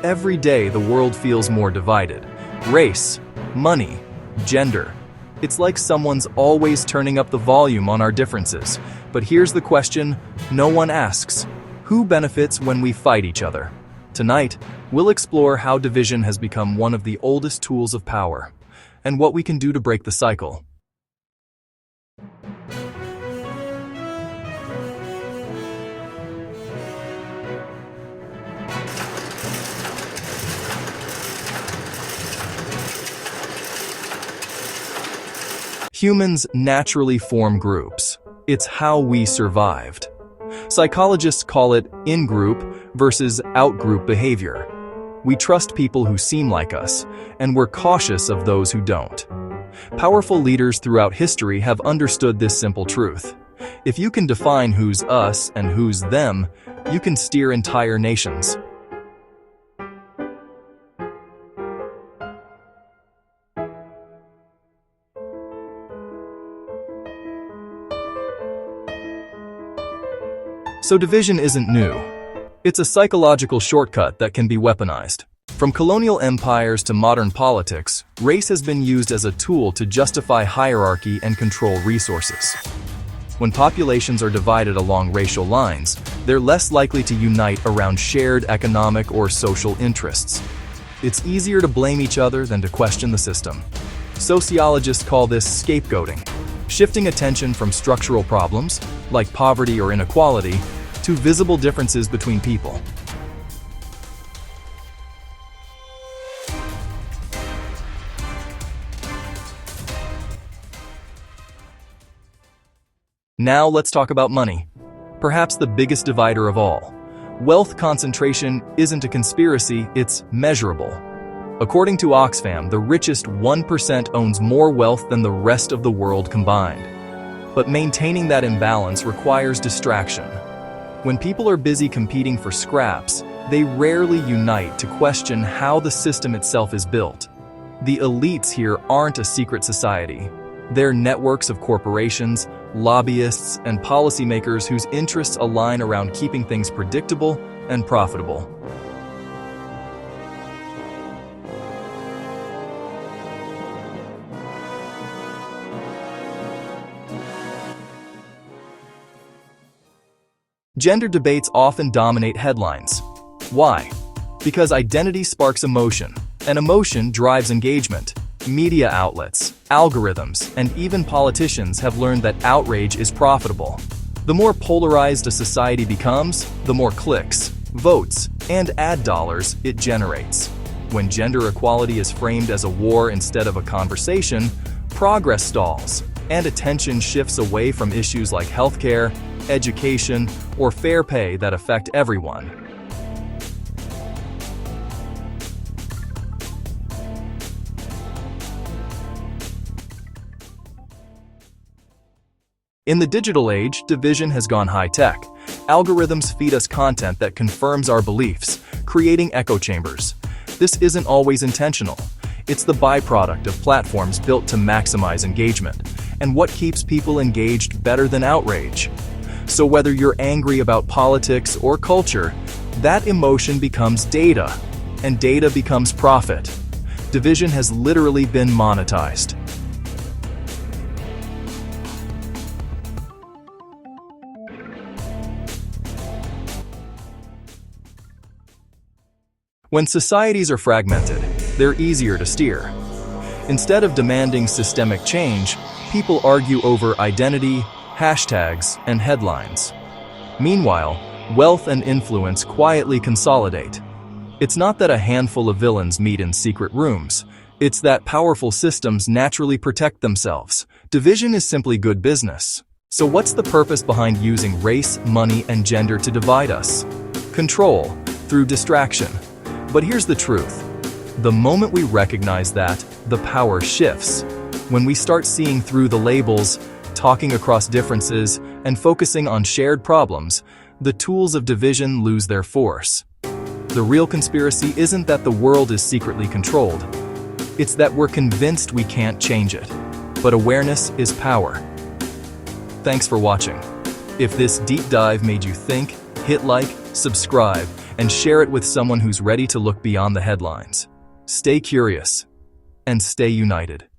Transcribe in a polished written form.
Every day the world feels more divided. Race, money, gender. It's like someone's always turning up the volume on our differences. But here's the question no one asks. Who benefits when we fight each other? Tonight, we'll explore how division has become one of the oldest tools of power, and what we can do to break the cycle. Humans naturally form groups. It's how we survived. Psychologists call it in-group versus out-group behavior. We trust people who seem like us, and we're cautious of those who don't. Powerful leaders throughout history have understood this simple truth. If you can define who's us and who's them, you can steer entire nations. So division isn't new. It's a psychological shortcut that can be weaponized. From colonial empires to modern politics, race has been used as a tool to justify hierarchy and control resources. When populations are divided along racial lines, they're less likely to unite around shared economic or social interests. It's easier to blame each other than to question the system. Sociologists call this scapegoating, shifting attention from structural problems, like poverty or inequality, to visible differences between people. Now let's talk about money. Perhaps the biggest divider of all. Wealth concentration isn't a conspiracy, it's measurable. According to Oxfam, the richest 1% owns more wealth than the rest of the world combined. But maintaining that imbalance requires distraction. When people are busy competing for scraps, they rarely unite to question how the system itself is built. The elites here aren't a secret society. They're networks of corporations, lobbyists, and policymakers whose interests align around keeping things predictable and profitable. Gender debates often dominate headlines. Why? Because identity sparks emotion, and emotion drives engagement. Media outlets, algorithms, and even politicians have learned that outrage is profitable. The more polarized a society becomes, the more clicks, votes, and ad dollars it generates. When gender equality is framed as a war instead of a conversation, progress stalls, and attention shifts away from issues like healthcare, education, or fair pay that affect everyone. In the digital age, division has gone high-tech. Algorithms feed us content that confirms our beliefs, creating echo chambers. This isn't always intentional. It's the byproduct of platforms built to maximize engagement, and what keeps people engaged better than outrage. So whether you're angry about politics or culture, that emotion becomes data, and data becomes profit. Division has literally been monetized. When societies are fragmented, they're easier to steer. Instead of demanding systemic change, people argue over identity, hashtags, and headlines. Meanwhile, wealth and influence quietly consolidate. It's not that a handful of villains meet in secret rooms. It's that powerful systems naturally protect themselves. Division is simply good business. So what's the purpose behind using race, money, and gender to divide us? Control, through distraction. But here's the truth. The moment we recognize that, the power shifts. When we start seeing through the labels, talking across differences, and focusing on shared problems, the tools of division lose their force. The real conspiracy isn't that the world is secretly controlled. It's that we're convinced we can't change it. But awareness is power. Thanks for watching. If this deep dive made you think, Hit like, subscribe, and share it with someone who's ready to look beyond the headlines. Stay curious and stay united.